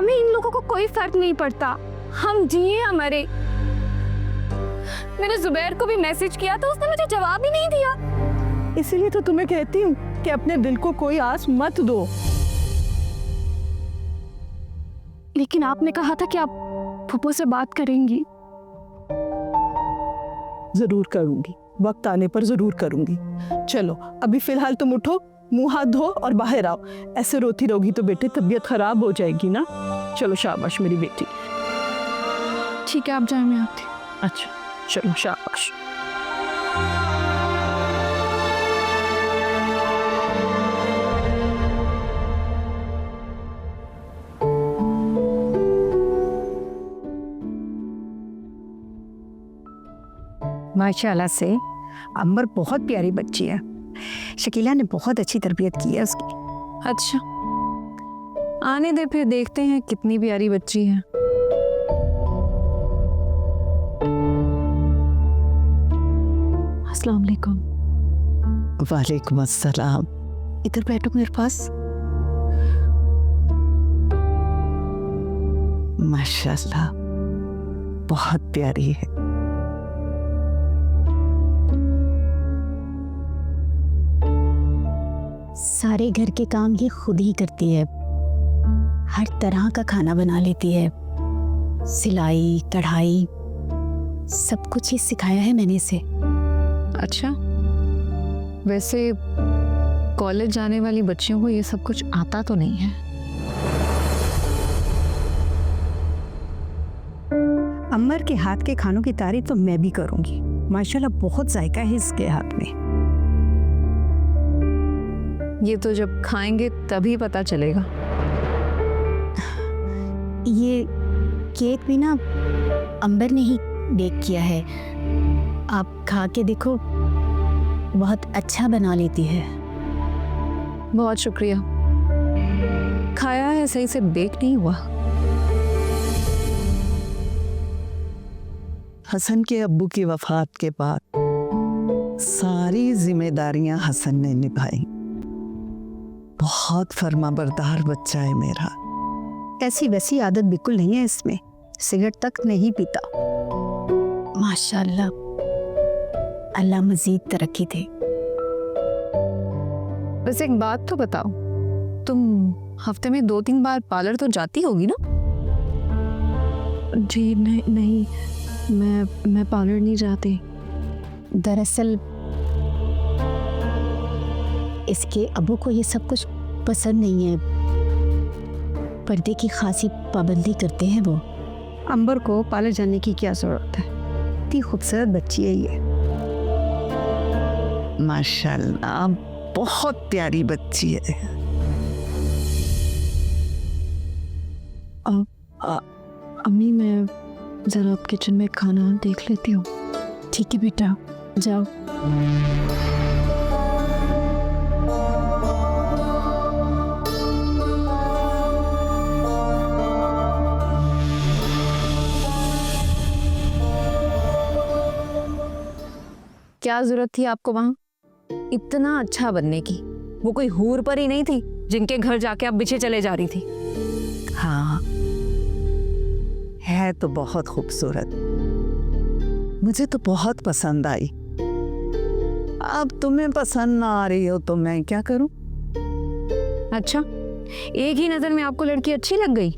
हमें इन लोगों को कोई फर्क नहीं पड़ता, हम जिए या मरे। मैंने जुबैर को भी मैसेज किया तो उसने मुझे जवाब ही नहीं दिया। इसीलिए तो तुम्हें कहती हूँ कि अपने दिल को कोई आस मत दो। लेकिन आपने कहा था कि आप फूफो से बात करेंगी। जरूर करूंगी, वक्त आने पर जरूर करूंगी। चलो अभी फिलहाल तुम उठो, मुंह हाथ धो और बाहर आओ। ऐसे रोती रहोगी तो बेटे तबीयत खराब हो जाएगी ना। चलो शाबाश मेरी बेटी। ठीक है, आप जाए, मैं आती। अच्छा चलो शाबाश। माशाल्लाह से अंबर बहुत प्यारी बच्ची है। शकीला ने बहुत अच्छी तरबियत की है उसकी। अच्छा, आने दे, फिर देखते हैं कितनी प्यारी बच्ची है। अस्सलाम वालेकुम। वालेकुम अस्सलाम। इधर बैठो मेरे पास। माशाल्लाह बहुत प्यारी है। सारे घर के काम ये खुद ही करती है। हर तरह का खाना बना लेती है, सिलाई कढ़ाई सब कुछ ही सिखाया है मैंने इसे। अच्छा, वैसे कॉलेज जाने वाली बच्चियों को ये सब कुछ आता तो नहीं है। अम्बर के हाथ के खानों की तारीफ तो मैं भी करूंगी। माशाल्लाह बहुत जायका है इसके हाथ में। ये तो जब खाएंगे तभी पता चलेगा। ये केक भी ना अंबर ने ही बेक किया है, आप खा के देखो, बहुत अच्छा बना लेती है। बहुत शुक्रिया। खाया है, सही से बेक नहीं हुआ। हसन के अब्बू की वफात के बाद सारी जिम्मेदारियां हसन ने निभाई। बहुत फर्माबरदार बच्चा है मेरा। ऐसी वैसी आदत बिल्कुल नहीं है इसमें, सिगरेट तक नहीं पीता। माशाल्लाह, अल्लाह मजीद तरक्की दे। वैसे एक बात तो बताओ, तुम हफ्ते में 2-3 बार पार्लर तो जाती होगी ना? जी नहीं, मैं पार्लर नहीं जाती। दरअसल इसके अबू को ये सब कुछ पसंद नहीं है, पर्दे की खासी पाबंदी करते हैं वो। अंबर को पार्लर जाने की क्या जरूरत है, इतनी खूबसूरत बच्ची है ये। माशाल्लाह बहुत प्यारी बच्ची है। अम्मी, मैं जरा आप किचन में खाना देख लेती हूँ। ठीक है बेटा, जाओ। क्या जरूरत थी आपको वहां इतना अच्छा बनने की? वो कोई हूर पर ही नहीं थी जिनके घर जाके आप पीछे चले जा रही थी। हाँ है तो बहुत खूबसूरत, मुझे तो बहुत पसंद आई। अब तुम्हें पसंद ना आ रही हो तो मैं क्या करूं? अच्छा, एक ही नजर में आपको लड़की अच्छी लग गई?